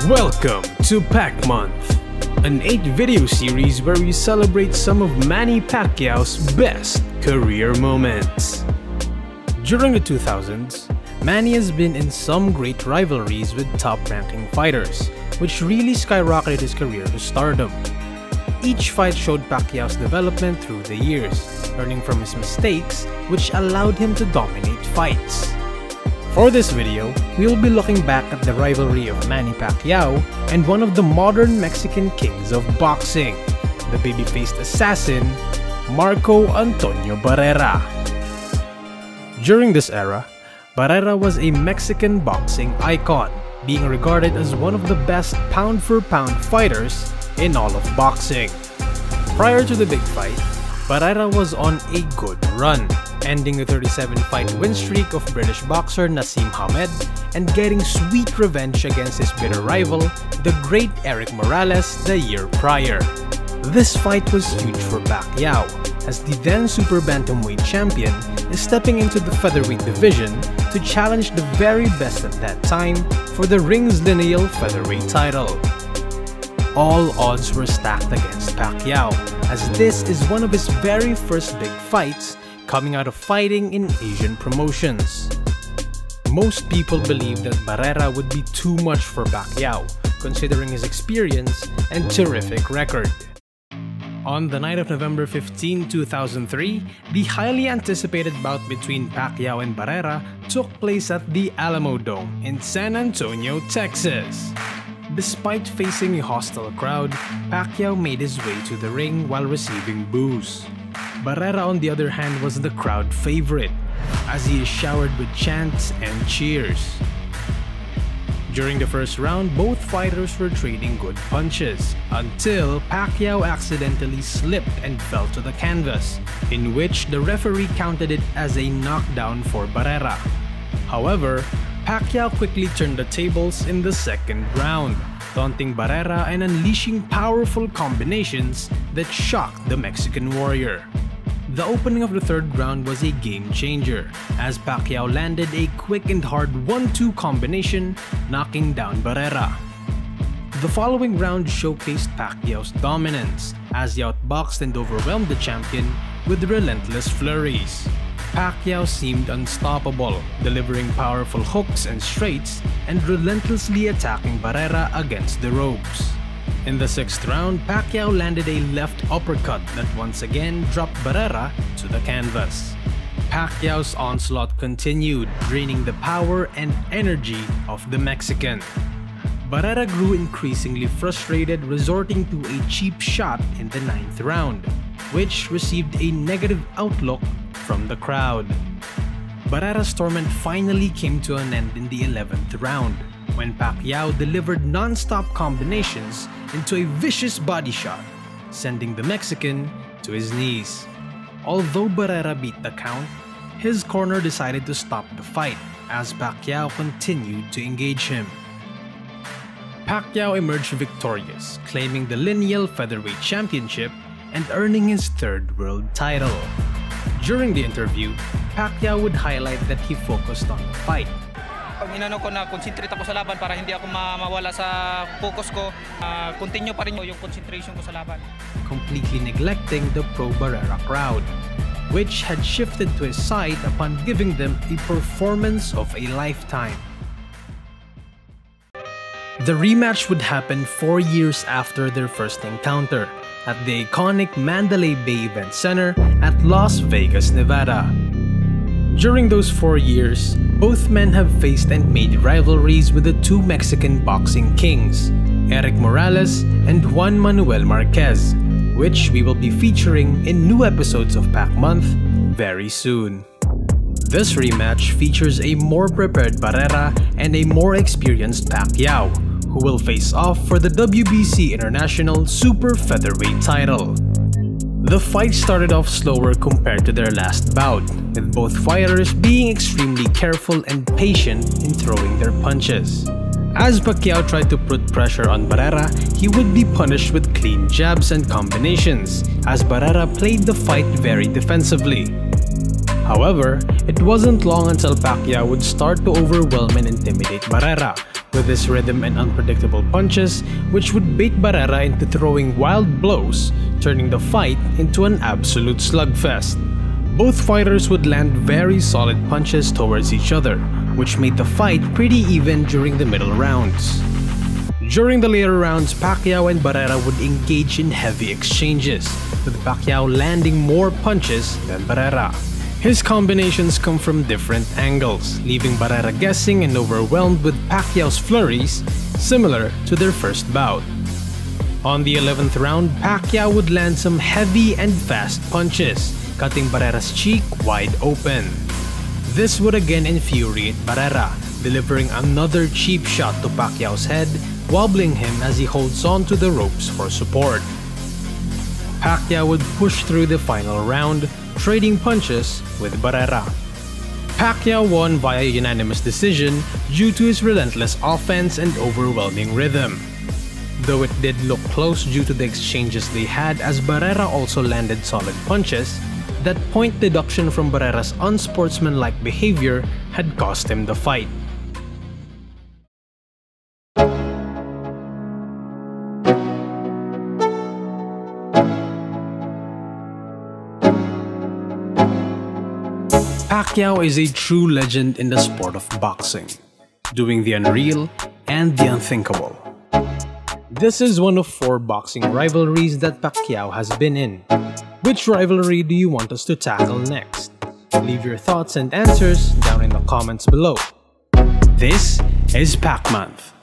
Welcome to PacMonth, an 8-video series where we celebrate some of Manny Pacquiao's best career moments. During the 2000s, Manny has been in some great rivalries with top-ranking fighters, which really skyrocketed his career to stardom. Each fight showed Pacquiao's development through the years, learning from his mistakes, which allowed him to dominate fights. For this video, we will be looking back at the rivalry of Manny Pacquiao and one of the modern Mexican kings of boxing, the baby-faced assassin, Marco Antonio Barrera. During this era, Barrera was a Mexican boxing icon, being regarded as one of the best pound-for-pound fighters in all of boxing. Prior to the big fight, Barrera was on a good run, ending the 37-fight win streak of British boxer Naseem Hamed and getting sweet revenge against his bitter rival, the great Erik Morales, the year prior. This fight was huge for Pacquiao, as the then super bantamweight champion is stepping into the featherweight division to challenge the very best at that time for the ring's lineal featherweight title. All odds were stacked against Pacquiao, as this is one of his very first big fights coming out of fighting in Asian promotions. Most people believed that Barrera would be too much for Pacquiao, considering his experience and terrific record. On the night of November 15, 2003, the highly anticipated bout between Pacquiao and Barrera took place at the Alamo Dome in San Antonio, Texas. Despite facing a hostile crowd, Pacquiao made his way to the ring while receiving boos. Barrera, on the other hand, was the crowd favorite, as he is showered with chants and cheers. During the first round, both fighters were trading good punches, until Pacquiao accidentally slipped and fell to the canvas, in which the referee counted it as a knockdown for Barrera. However, Pacquiao quickly turned the tables in the second round, taunting Barrera and unleashing powerful combinations that shocked the Mexican warrior. The opening of the third round was a game changer, as Pacquiao landed a quick and hard 1-2 combination, knocking down Barrera. The following round showcased Pacquiao's dominance, as he outboxed and overwhelmed the champion with relentless flurries. Pacquiao seemed unstoppable, delivering powerful hooks and straights and relentlessly attacking Barrera against the ropes. In the sixth round, Pacquiao landed a left uppercut that once again dropped Barrera to the canvas. Pacquiao's onslaught continued, draining the power and energy of the Mexican. Barrera grew increasingly frustrated, resorting to a cheap shot in the ninth round, which received a negative outlook from the crowd. Barrera's torment finally came to an end in the 11th round, when Pacquiao delivered non-stop combinations into a vicious body shot, sending the Mexican to his knees. Although Barrera beat the count, his corner decided to stop the fight as Pacquiao continued to engage him. Pacquiao emerged victorious, claiming the lineal featherweight championship and earning his third world title. During the interview, Pacquiao would highlight that he focused on the fight. Pag inano ko na concentrate ako sa laban para hindi ako mawala sa focus ko, continue pa rin yung concentration ko sa laban. Completely neglecting the pro-Barrera crowd, which had shifted to his side upon giving them a performance of a lifetime. The rematch would happen 4 years after their first encounter, at the iconic Mandalay Bay Event Center at Las Vegas, Nevada. During those 4 years, both men have faced and made rivalries with the two Mexican boxing kings, Erik Morales and Juan Manuel Marquez, which we will be featuring in new episodes of PacMonth very soon. This rematch features a more prepared Barrera and a more experienced Pacquiao, who will face off for the WBC International Super Featherweight title. The fight started off slower compared to their last bout, with both fighters being extremely careful and patient in throwing their punches. As Pacquiao tried to put pressure on Barrera, he would be punished with clean jabs and combinations, as Barrera played the fight very defensively. However, it wasn't long until Pacquiao would start to overwhelm and intimidate Barrera, with his rhythm and unpredictable punches, which would bait Barrera into throwing wild blows, turning the fight into an absolute slugfest. Both fighters would land very solid punches towards each other, which made the fight pretty even during the middle rounds. During the later rounds, Pacquiao and Barrera would engage in heavy exchanges, with Pacquiao landing more punches than Barrera. His combinations come from different angles, leaving Barrera guessing and overwhelmed with Pacquiao's flurries, similar to their first bout. On the 11th round, Pacquiao would land some heavy and fast punches, cutting Barrera's cheek wide open. This would again infuriate Barrera, delivering another cheap shot to Pacquiao's head, wobbling him as he holds on to the ropes for support. Pacquiao would push through the final round, trading punches with Barrera. Pacquiao won via unanimous decision due to his relentless offense and overwhelming rhythm. Though it did look close due to the exchanges they had, as Barrera also landed solid punches, that point deduction from Barrera's unsportsmanlike behavior had cost him the fight. Pacquiao is a true legend in the sport of boxing, doing the unreal and the unthinkable. This is one of 4 boxing rivalries that Pacquiao has been in. Which rivalry do you want us to tackle next? Leave your thoughts and answers down in the comments below. This is PacMonth.